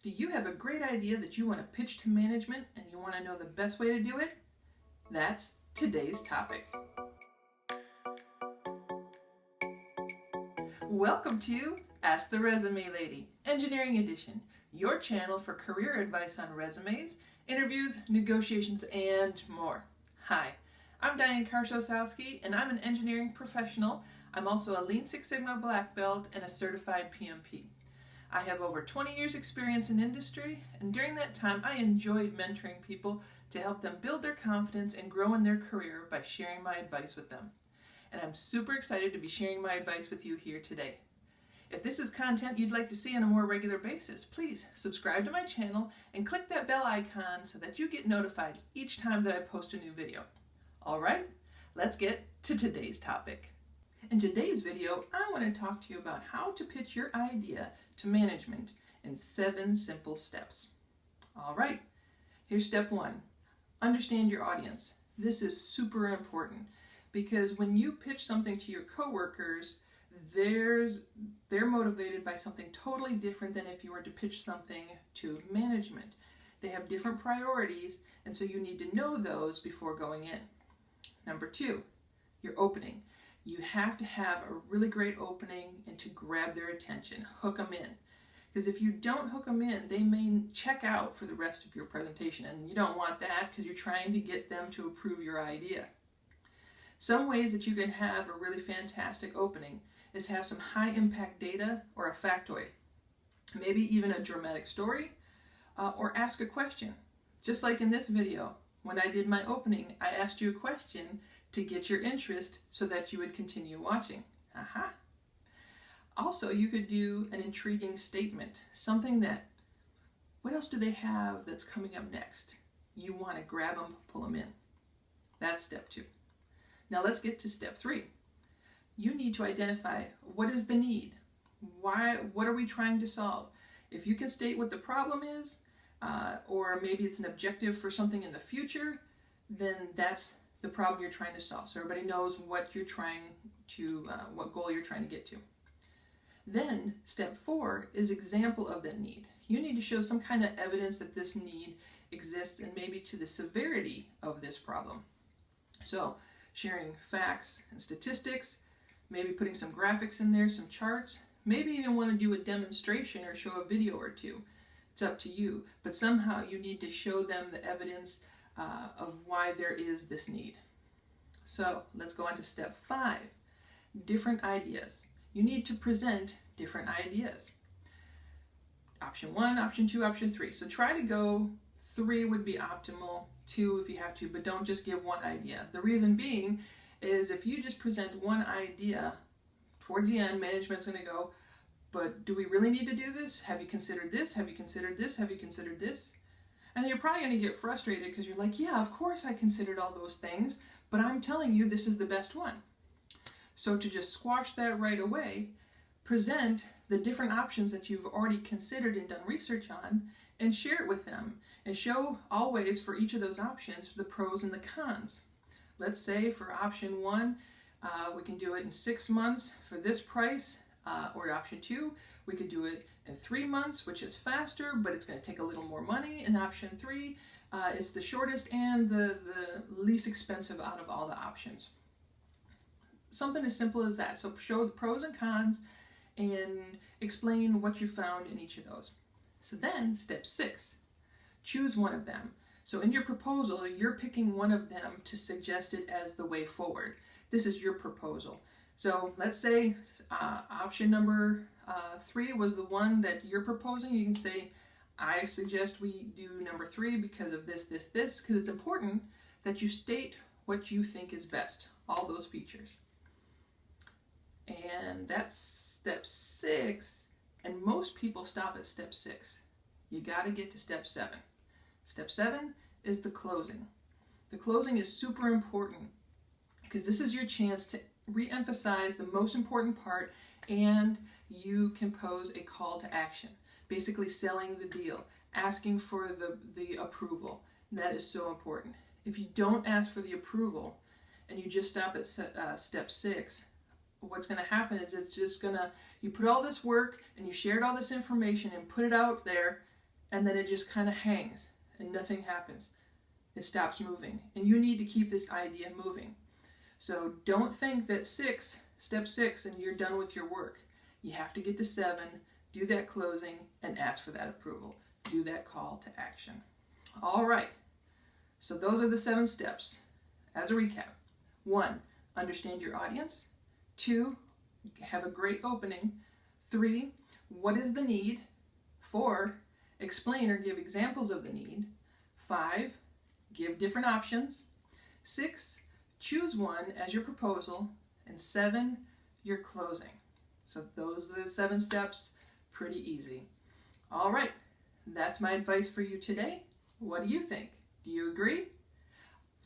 Do you have a great idea that you want to pitch to management and you want to know the best way to do it? That's today's topic. Welcome to Ask the Resume Lady, Engineering Edition, your channel for career advice on resumes, interviews, negotiations, and more. Hi, I'm Diane Karszosowski, and I'm an engineering professional. I'm also a Lean Six Sigma Black Belt and a certified PMP. I have over 20 years experience in industry, and during that time I enjoyed mentoring people to help them build their confidence and grow in their career by sharing my advice with them. And I'm super excited to be sharing my advice with you here today. If this is content you'd like to see on a more regular basis, please subscribe to my channel and click that bell icon so that you get notified each time that I post a new video. Alright, let's get to today's topic. In today's video, I want to talk to you about how to pitch your idea to management in 7 simple steps. Alright, here's step 1. Understand your audience. This is super important because when you pitch something to your coworkers, they're motivated by something totally different than if you were to pitch something to management. They have different priorities, and so you need to know those before going in. Number 2, your opening. You have to have a really great opening and to grab their attention, hook them in. Because if you don't hook them in, they may check out for the rest of your presentation, and you don't want that because you're trying to get them to approve your idea. Some ways that you can have a really fantastic opening is have some high impact data or a factoid, maybe even a dramatic story, or ask a question. Just like in this video, when I did my opening, I asked you a question to get your interest so that you would continue watching. Aha! Also, you could do an intriguing statement, something that, what else do they have that's coming up next? You want to grab them, pull them in. That's step 2. Now let's get to step 3. You need to identify what is the need. What are we trying to solve? If you can state what the problem is, or maybe it's an objective for something in the future, then that's the problem you're trying to solve. So everybody knows what you're trying to, what goal you're trying to get to. Then step 4 is example of that need. You need to show some kind of evidence that this need exists and maybe to the severity of this problem. So sharing facts and statistics, maybe putting some graphics in there, some charts, maybe even want to do a demonstration or show a video or two. It's up to you, but somehow you need to show them the evidence of why there is this need. So let's go on to step 5, different ideas. You need to present different ideas. Option 1, option 2, option 3. So try to go 3 would be optimal, 2 if you have to, but don't just give one idea. The reason being is if you just present one idea, towards the end, management's going to go, but do we really need to do this? Have you considered this? Have you considered this? Have you considered this? And you're probably going to get frustrated because you're like, yeah, of course I considered all those things, but I'm telling you this is the best one. So to just squash that right away, present the different options that you've already considered and done research on and share it with them and show always for each of those options the pros and the cons. Let's say for option 1, we can do it in 6 months for this price, or option 2, we could do it in 3 months, which is faster, but it's going to take a little more money. And option 3 is the shortest and the least expensive out of all the options. Something as simple as that. So show the pros and cons and explain what you found in each of those. So then step 6, choose one of them. So in your proposal, you're picking one of them to suggest it as the way forward. This is your proposal. So let's say option number 3 was the one that you're proposing. You can say, I suggest we do number 3 because of this, this, this, because it's important that you state what you think is best, all those features. And that's step 6, and most people stop at step 6. You got to get to step 7. Step 7 is the closing. The closing is super important because this is your chance to re-emphasize the most important part, and you can pose a call to action, basically selling the deal, asking for the approval. That is so important. If you don't ask for the approval and you just stop at step 6, what's going to happen is it's just going to, you put all this work and you shared all this information and put it out there, and then it just kind of hangs and nothing happens. It stops moving, and you need to keep this idea moving. So don't think that step 6, and you're done with your work. You have to get to 7, do that closing, and ask for that approval. Do that call to action. All right, so those are the 7 steps. As a recap: 1, understand your audience. 2, have a great opening. 3, what is the need? 4, explain or give examples of the need. 5, give different options. 6, choose one as your proposal. And 7, your closing. So those are the 7 steps. Pretty easy. All right, that's my advice for you today. What do you think? Do you agree?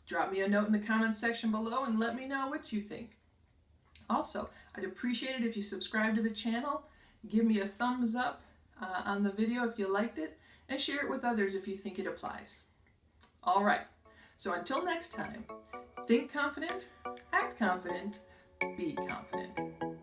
Drop me a note in the comments section below and let me know what you think. Also, I'd appreciate it if you subscribe to the channel, give me a thumbs up on the video if you liked it, and share it with others if you think it applies. All right, so until next time, think confident, act confident, be confident.